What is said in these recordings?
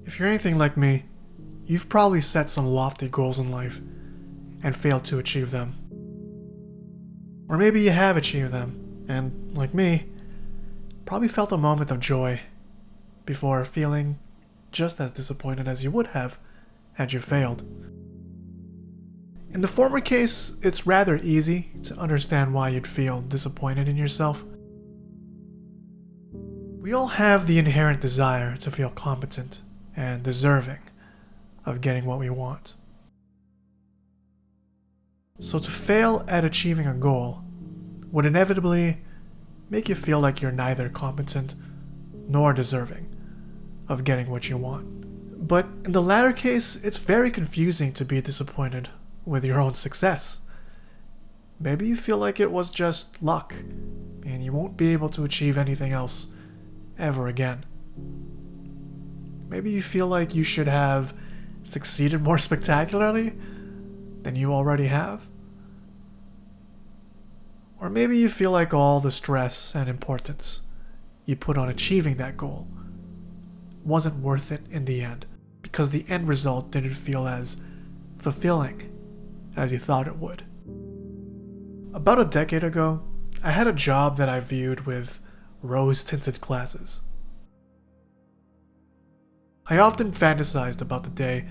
If you're anything like me, you've probably set some lofty goals in life and failed to achieve them. Or maybe you have achieved them and, like me, probably felt a moment of joy before feeling just as disappointed as you would have had you failed. In the former case, it's rather easy to understand why you'd feel disappointed in yourself. We all have the inherent desire to feel competent and deserving of getting what we want. So to fail at achieving a goal would inevitably make you feel like you're neither competent nor deserving of getting what you want. But in the latter case, it's very confusing to be disappointed with your own success. Maybe you feel like it was just luck and you won't be able to achieve anything else ever again. Maybe you feel like you should have succeeded more spectacularly than you already have. Or maybe you feel like all the stress and importance you put on achieving that goal wasn't worth it in the end, because the end result didn't feel as fulfilling as you thought it would. About a decade ago, I had a job that I viewed with rose-tinted glasses. I often fantasized about the day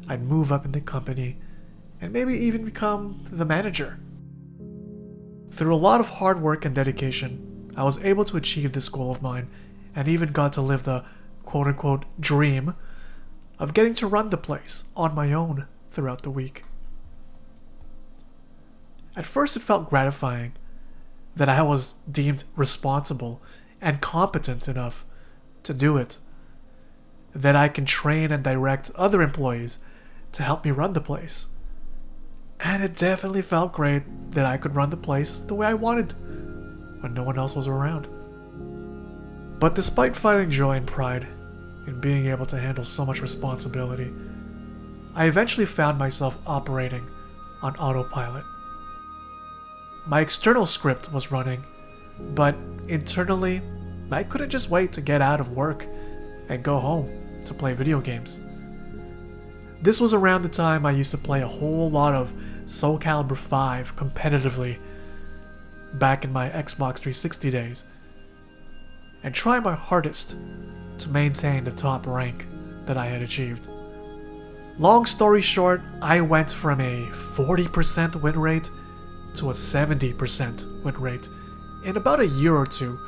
I'd move up in the company and maybe even become the manager. Through a lot of hard work and dedication, I was able to achieve this goal of mine and even got to live the quote-unquote dream of getting to run the place on my own throughout the week. At first it felt gratifying that I was deemed responsible and competent enough to do it, that I can train and direct other employees to help me run the place. And it definitely felt great that I could run the place the way I wanted when no one else was around. But despite finding joy and pride in being able to handle so much responsibility, I eventually found myself operating on autopilot. My external script was running, but internally, I couldn't just wait to get out of work and go home to play video games. This was around the time I used to play a whole lot of Soul Calibur 5 competitively back in my Xbox 360 days, and try my hardest to maintain the top rank that I had achieved. Long story short, I went from a 40% win rate to a 70% win rate in about a year or two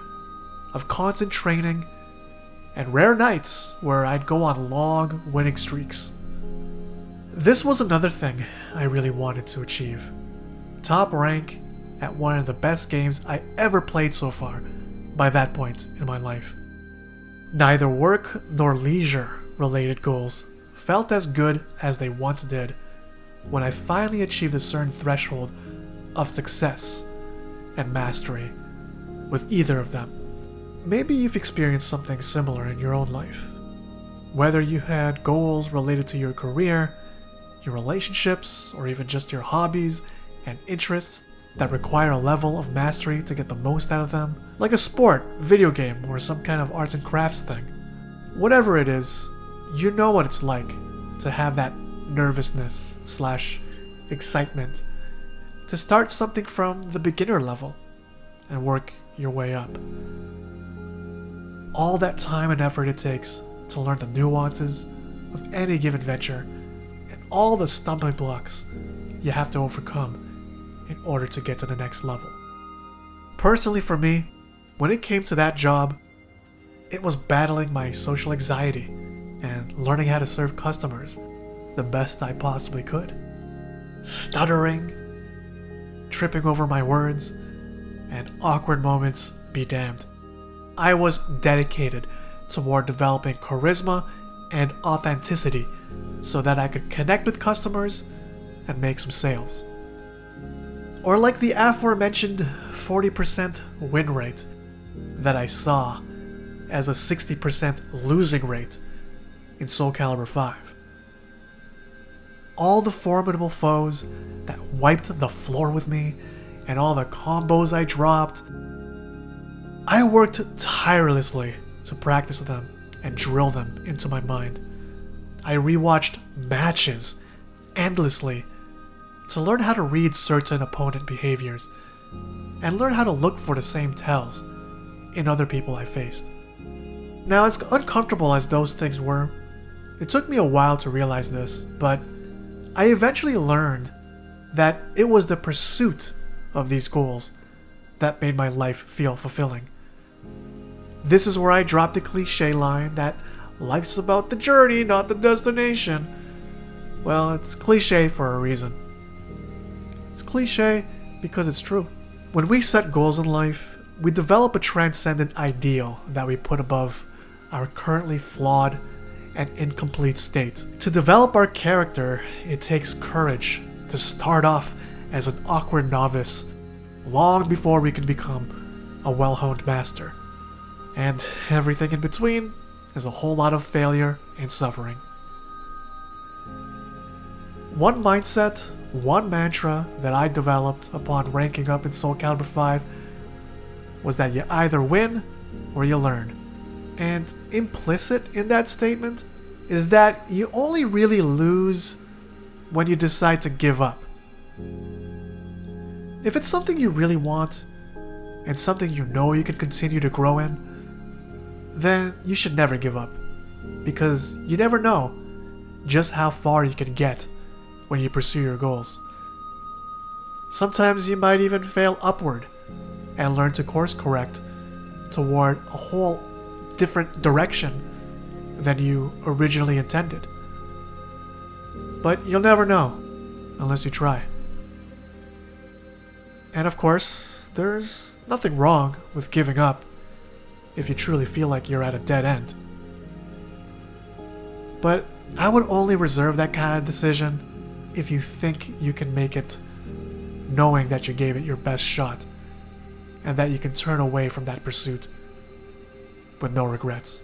of constant training and rare nights where I'd go on long winning streaks. This was another thing I really wanted to achieve. Top rank at one of the best games I ever played so far by that point in my life. Neither work nor leisure related goals felt as good as they once did when I finally achieved a certain threshold of success and mastery with either of them. Maybe you've experienced something similar in your own life. Whether you had goals related to your career, your relationships, or even just your hobbies and interests that require a level of mastery to get the most out of them, like a sport, video game, or some kind of arts and crafts thing. Whatever it is, you know what it's like to have that nervousness / excitement to start something from the beginner level and work your way up. All that time and effort it takes to learn the nuances of any given venture and all the stumbling blocks you have to overcome in order to get to the next level. Personally for me, when it came to that job, it was battling my social anxiety and learning how to serve customers the best I possibly could. Stuttering, tripping over my words, and awkward moments be damned. I was dedicated toward developing charisma and authenticity so that I could connect with customers and make some sales. Or like the aforementioned 40% win rate that I saw as a 60% losing rate in Soul Calibur 5. All the formidable foes that wiped the floor with me and all the combos I dropped, I worked tirelessly to practice them and drill them into my mind I rewatched matches endlessly to learn how to read certain opponent behaviors and learn how to look for the same tells in other people I faced. Now, as uncomfortable as those things were, it took me a while to realize this, but I eventually learned that it was the pursuit of these goals that made my life feel fulfilling. This is where I dropped the cliche line that life's about the journey, not the destination. Well, it's cliche for a reason. It's cliche because it's true. When we set goals in life, we develop a transcendent ideal that we put above our currently flawed and incomplete state. To develop our character, it takes courage to start off as an awkward novice long before we can become a well-honed master. And everything in between is a whole lot of failure and suffering. One mindset, one mantra that I developed upon ranking up in Soul Calibur 5 was that you either win or you learn. And implicit in that statement is that you only really lose when you decide to give up. If it's something you really want, and something you know you can continue to grow in, then you should never give up, because you never know just how far you can get when you pursue your goals. Sometimes you might even fail upward and learn to course correct toward a whole different direction than you originally intended. But you'll never know unless you try. And of course, there's nothing wrong with giving up if you truly feel like you're at a dead end. But I would only reserve that kind of decision if you think you can make it knowing that you gave it your best shot and that you can turn away from that pursuit with no regrets.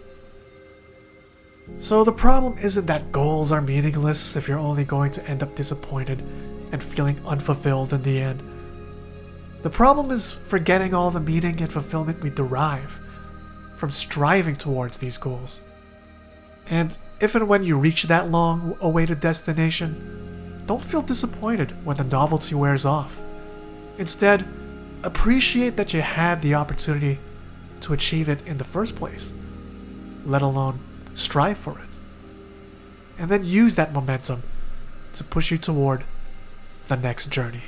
So the problem isn't that goals are meaningless if you're only going to end up disappointed and feeling unfulfilled in the end. The problem is forgetting all the meaning and fulfillment we derive from striving towards these goals. And if and when you reach that long-awaited destination, don't feel disappointed when the novelty wears off. Instead, appreciate that you had the opportunity to achieve it in the first place, let alone strive for it. And then use that momentum to push you toward the next journey.